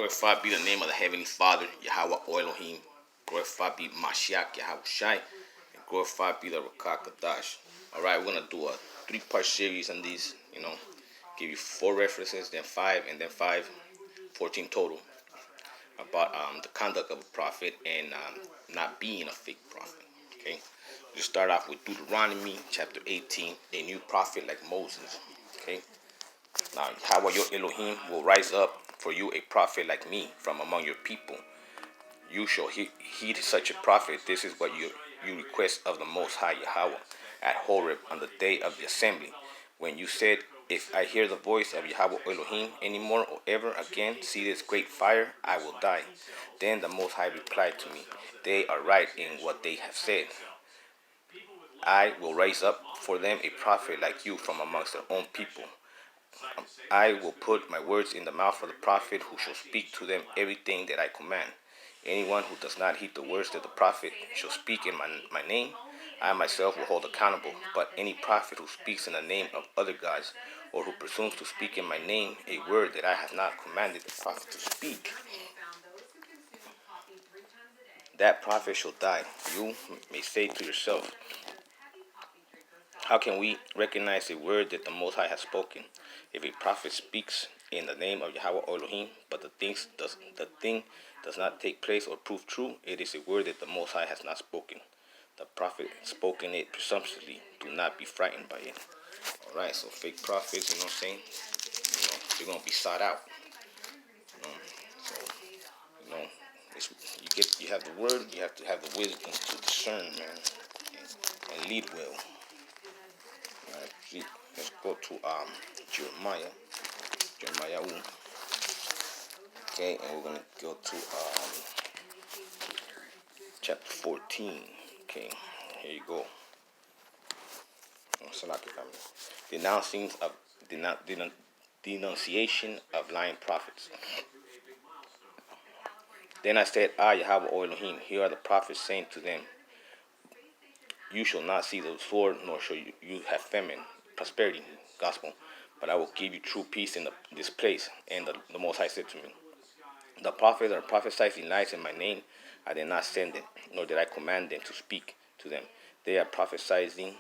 Glorified be the name of the Heavenly Father, Yahweh Elohim. Glorified be Mashiach, Yahweh Shai. And glorified be the Rakah Kadash. Alright, we're going to do a 3-part series on these, give you 4 references, then 5, and then 5, 14 total, about the conduct of a prophet and not being a fake prophet. Okay, we start off with Deuteronomy chapter 18, a new prophet like Moses. Okay, now Yahweh your Elohim will rise up for you a prophet like me from among your people. You shall heed such a prophet. This is what you request of the Most High Yahweh at Horeb on the day of the assembly, when you said, if I hear the voice of Yahweh Elohim any more or ever again see this great fire, I will die. Then the Most High replied to me, they are right in what they have said. I will raise up for them a prophet like you from amongst their own people. I will put my words in the mouth of the prophet who shall speak to them everything that I command. Anyone who does not heed the words of the prophet shall speak in my name. I myself will hold accountable. But any prophet who speaks in the name of other gods, or who presumes to speak in my name a word that I have not commanded the prophet to speak, that prophet shall die. You may say to yourself, how can we recognize a word that the Most High has spoken? If a prophet speaks in the name of Yahweh Elohim, but the thing does not take place or prove true, it is a word that the Most High has not spoken. The prophet spoken it presumptuously. Do not be frightened by it. Alright, so fake prophets, you know what I'm saying? They're going to be sought out. You have the word, you have to have the wisdom to discern, man, and lead well. Alright, let's go to Jeremiah. Okay, and we're going to go to chapter 14. Okay, here you go. Denunciation of lying prophets. Then I said, Yahweh Elohim, here are the prophets saying to them, you shall not see the sword, nor shall you have famine, prosperity, gospel, but I will give you true peace in this place. And the Most High said to me, the prophets are prophesying lies in my name. I did not send them, nor did I command them to speak to them. They are prophesying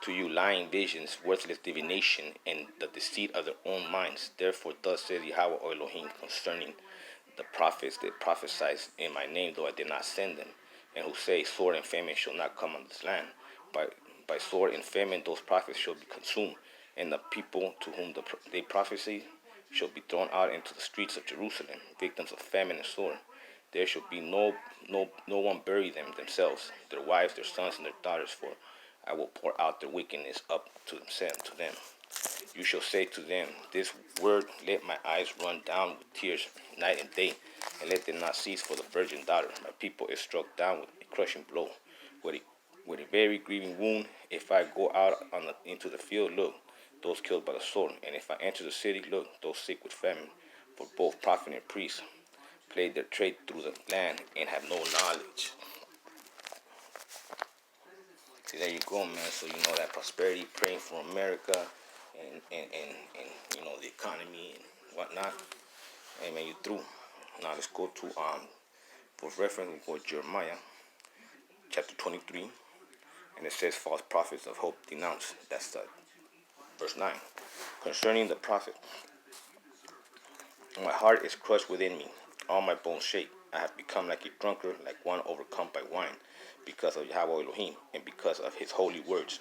to you lying visions, worthless divination, and the deceit of their own minds. Therefore thus says Yahweh Elohim concerning the prophets that prophesy in my name, though I did not send them, and who say, sword and famine shall not come on this land. By sword and famine those prophets shall be consumed, and the people to whom they prophesy shall be thrown out into the streets of Jerusalem, victims of famine and sword. There shall be no one bury themselves, their wives, their sons, and their daughters, for I will pour out their wickedness up to them. You shall say to them, this word, let my eyes run down with tears night and day, and let them not cease for the virgin daughter. My people is struck down with a crushing blow, with a very grieving wound. If I go out into the field, look, those killed by the sword. And if I enter the city, look, those sick with famine. For both prophet and priest played their trade through the land and have no knowledge. See, there you go, man. So you know that prosperity, praying for America, and the economy and whatnot. Hey, man, you through. Now let's go to for reference, we go to Jeremiah chapter 23, and it says false prophets of hope denounced. That's verse 9. Concerning the prophet, my heart is crushed within me, all my bones shake. I have become like a drunkard, like one overcome by wine, because of Yahweh Elohim, and because of his holy words.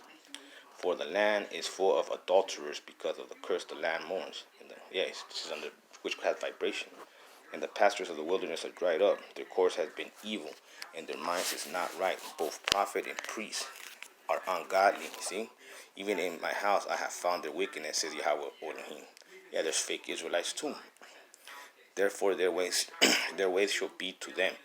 For the land is full of adulterers, because of the curse the land mourns. This is under witchcraft vibration. And the pastures of the wilderness are dried up. Their course has been evil, and their minds is not right. Both prophet and priest are ungodly. See? Even in my house I have found their wickedness, says Yahweh Elohim. Yeah, there's fake Israelites too. Therefore their ways shall be to them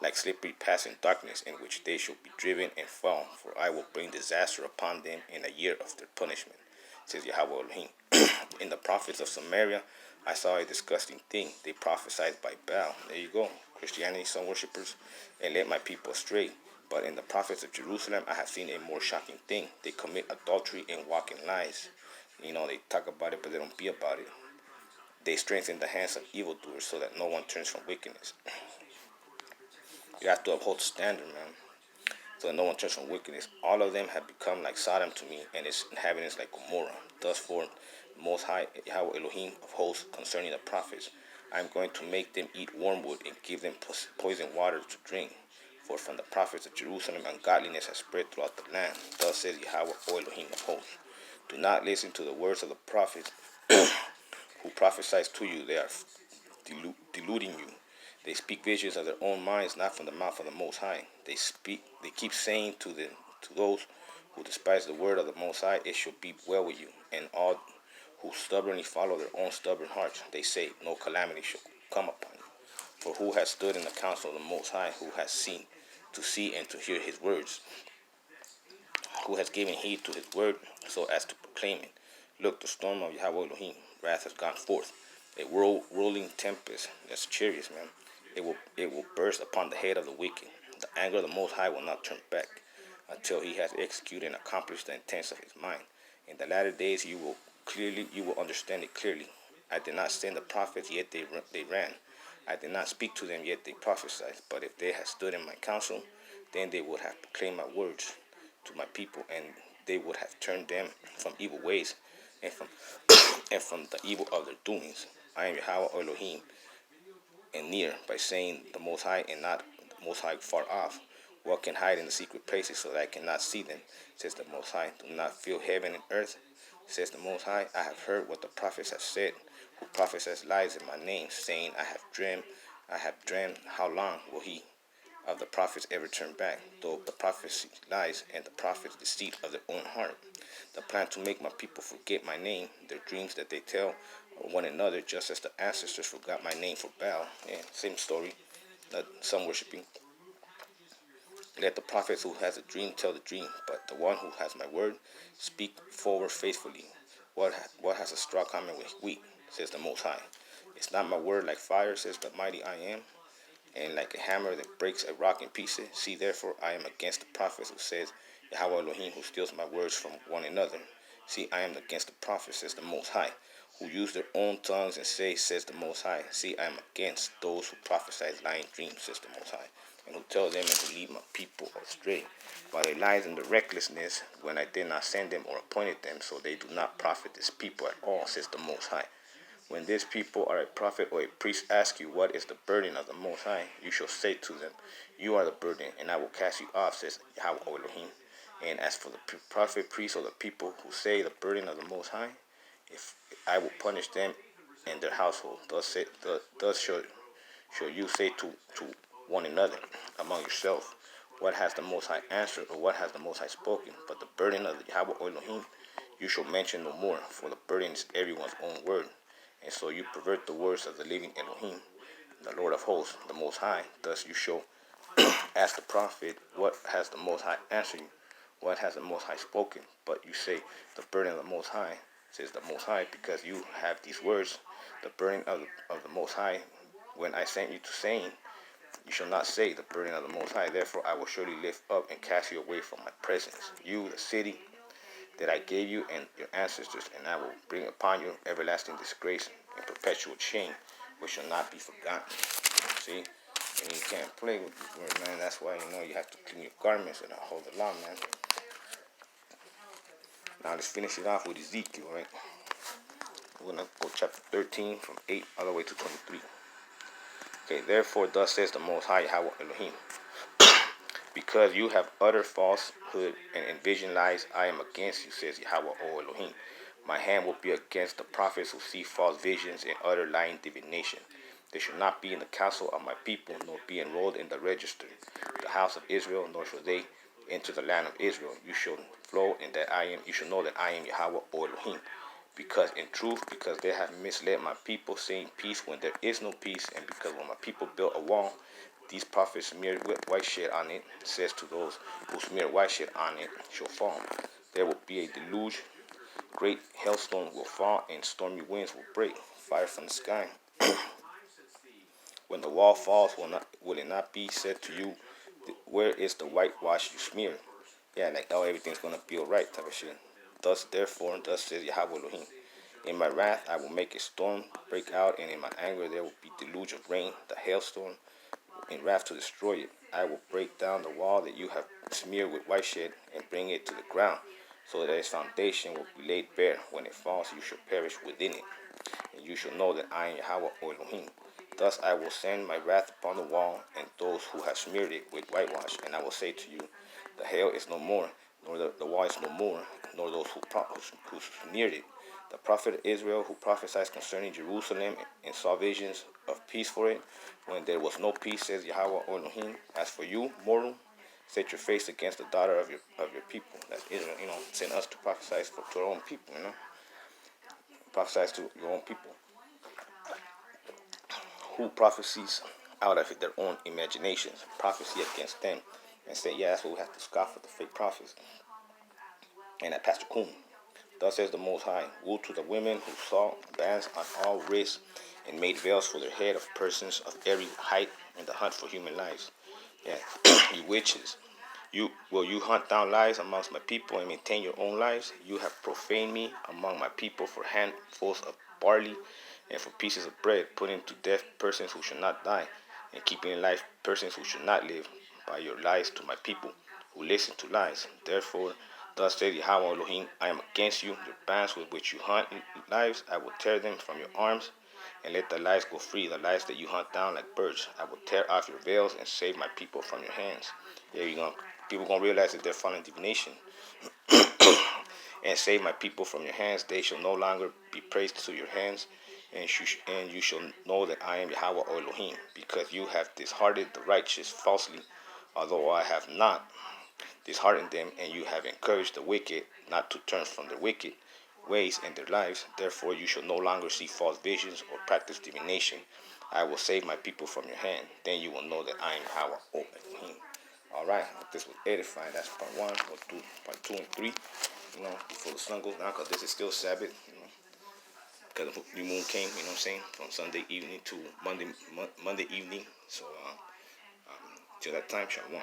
like slippery paths in darkness, in which they shall be driven and fall. For I will bring disaster upon them in a year of their punishment, says Yahweh Elohim. In the prophets of Samaria I saw a disgusting thing. They prophesied by Baal. There you go, Christianity, sun worshippers, and led my people astray. But in the prophets of Jerusalem I have seen a more shocking thing. They commit adultery and walk in lies. They talk about it, but they don't be about it. They strengthen the hands of evildoers so that no one turns from wickedness. You have to uphold the standard, man, so that no one turns from wickedness. All of them have become like Sodom to me, and its inhabitants like Gomorrah. Thus for the Most High Yahweh Elohim of hosts concerning the prophets, I am going to make them eat wormwood and give them poisoned water to drink. For from the prophets of Jerusalem ungodliness has spread throughout the land. Thus says Yahweh Elohim of hosts. Do not listen to the words of the prophets who prophesy to you. They are deluding you. They speak visions of their own minds, not from the mouth of the Most High. They keep saying to those who despise the word of the Most High, it shall be well with you. And all who stubbornly follow their own stubborn hearts, they say, no calamity shall come upon you. For who has stood in the counsel of the Most High, who has seen to see and to hear his words, who has given heed to his word, so as to proclaim it? Look, the storm of Yahweh Elohim, wrath has gone forth, a rolling tempest, that's chariots, man. It will burst upon the head of the wicked. The anger of the Most High will not turn back until he has executed and accomplished the intents of his mind. In the latter days you will understand it clearly. I did not send the prophets, yet they ran. I did not speak to them, yet they prophesied. But if they had stood in my counsel, then they would have proclaimed my words to my people, and they would have turned them from evil ways and from and from the evil of their doings. I am Yahweh Elohim, and near, by saying the Most High and not the Most High far off. What can hide in the secret places so that I cannot see them, says the Most High. Do not feel heaven and earth, says the Most High. I have heard what the prophets have said, who prophesies lies in my name, saying, I have dreamed, how long will he of the prophets ever turn back, though the prophecy lies and the prophets deceit of their own heart? The plan to make my people forget my name, their dreams that they tell one another, just as the ancestors forgot my name for Baal. Yeah, same story, sun worshiping. Let the prophet who has a dream tell the dream, but the one who has my word speak forward faithfully. What has a straw common with wheat, says the Most High? Is not my word like fire, says the mighty I am, and like a hammer that breaks a rock in pieces? See, therefore, I am against the prophets who says, Yahweh Elohim, who steals my words from one another. See, I am against the prophets, says the Most High, who use their own tongues and say, says the Most High. See, I am against those who prophesy lying dreams, says the Most High, and who tell them and to lead my people astray by their lies and their recklessness, when I did not send them or appointed them, so they do not profit this people at all, says the Most High. When this people or a prophet or a priest ask you, what is the burden of the Most High, you shall say to them, you are the burden, and I will cast you off, says Yahweh Elohim. And as for the prophet, priest, or the people who say the burden of the Most High, if I will punish them and their household. Thus shall you say to one another among yourselves, what has the Most High answered, or what has the Most High spoken? But the burden of the Yahweh Elohim you shall mention no more, for the burden is everyone's own word. And so you pervert the words of the living Elohim, the Lord of hosts, the Most High. Thus you shall ask the prophet, what has the Most High answered you? What has the Most High spoken? But you say, the burden of the Most High, says the Most High, because you have these words, the burden of the Most High, when I sent you to saying, you shall not say the burden of the Most High. Therefore I will surely lift up and cast you away from my presence, you, the city that I gave you and your ancestors, and I will bring upon you everlasting disgrace and perpetual shame, which shall not be forgotten. See? And you can't play with this word, man. That's why, you have to clean your garments and hold the law, man. Now let's finish it off with Ezekiel, right? We're going to go chapter 13 from 8 all the way to 23. Okay, therefore thus says the Most High Yahweh Elohim, because you have uttered falsehood and envisioned lies, I am against you, says Yahweh Elohim. My hand will be against the prophets who see false visions and utter lying divination. They shall not be in the council of my people, nor be enrolled in the register, the house of Israel, nor shall they enter the land of Israel. You shall you shall know that I am Yahweh Elohim. Because in truth, because they have misled my people, saying peace when there is no peace, and because when my people built a wall, these prophets smeared white shit on it, says to those who smear white shit on it shall fall. There will be a deluge, great hailstones will fall, and stormy winds will break, fire from the sky. When the wall falls, will it not be said to you, where is the whitewash you smeared? Yeah, like, oh, everything's going to be alright type of shit. Thus, therefore, thus says Yahweh Elohim, In my wrath I will make a storm break out, and in my anger there will be deluge of rain, the hailstorm, in wrath to destroy it. I will break down the wall that you have smeared with white shed, and bring it to the ground, so that its foundation will be laid bare. When it falls, you shall perish within it, and you shall know that I am Yahweh Elohim. Thus I will send my wrath upon the wall, and those who have smeared it with whitewash, and I will say to you, the hail is no more, nor the wall is no more, nor those who smeared it. The prophet Israel, who prophesied concerning Jerusalem and saw visions of peace for it, when there was no peace, says Yahweh Elohim. As for you, mortal, set your face against the daughter of your people. That's Israel. Send us to prophesy to our own people. Prophesy to your own people. Who prophecies out of their own imaginations, prophecy against them, and say, yeah, that's what we have to scoff at the fake prophets. And at Pastor Coon. Thus says the Most High, woe to the women who saw bands on all wrists and made veils for their head of persons of every height in the hunt for human lives. Yeah, you witches, you hunt down lives amongst my people and maintain your own lives? You have profaned me among my people for handfuls of barley and for pieces of bread, putting to death persons who should not die, and keeping in life persons who should not live, by your lies to my people, who listen to lies. Therefore, thus says Yahweh Elohim, I am against you, your bands with which you hunt lives, I will tear them from your arms, and let the lives go free, the lives that you hunt down like birds. I will tear off your veils and save my people from your hands. There you go. People gonna realize that they're following divination. And save my people from your hands. They shall no longer be praised to your hands, and you shall know that I am Yahweh Elohim, because you have disheartened the righteous falsely, although I have not disheartened them, and you have encouraged the wicked not to turn from their wicked ways and their lives. Therefore you shall no longer see false visions or practice divination. I will save my people from your hand. Then you will know that I am Yahweh Elohim. All right, this was edifying. That's part 1. We'll do part 2 and 3. Before the sun goes down, because this is still Sabbath. Because the new moon came. What I'm saying, from Sunday evening to Monday evening. So till that time, shalom.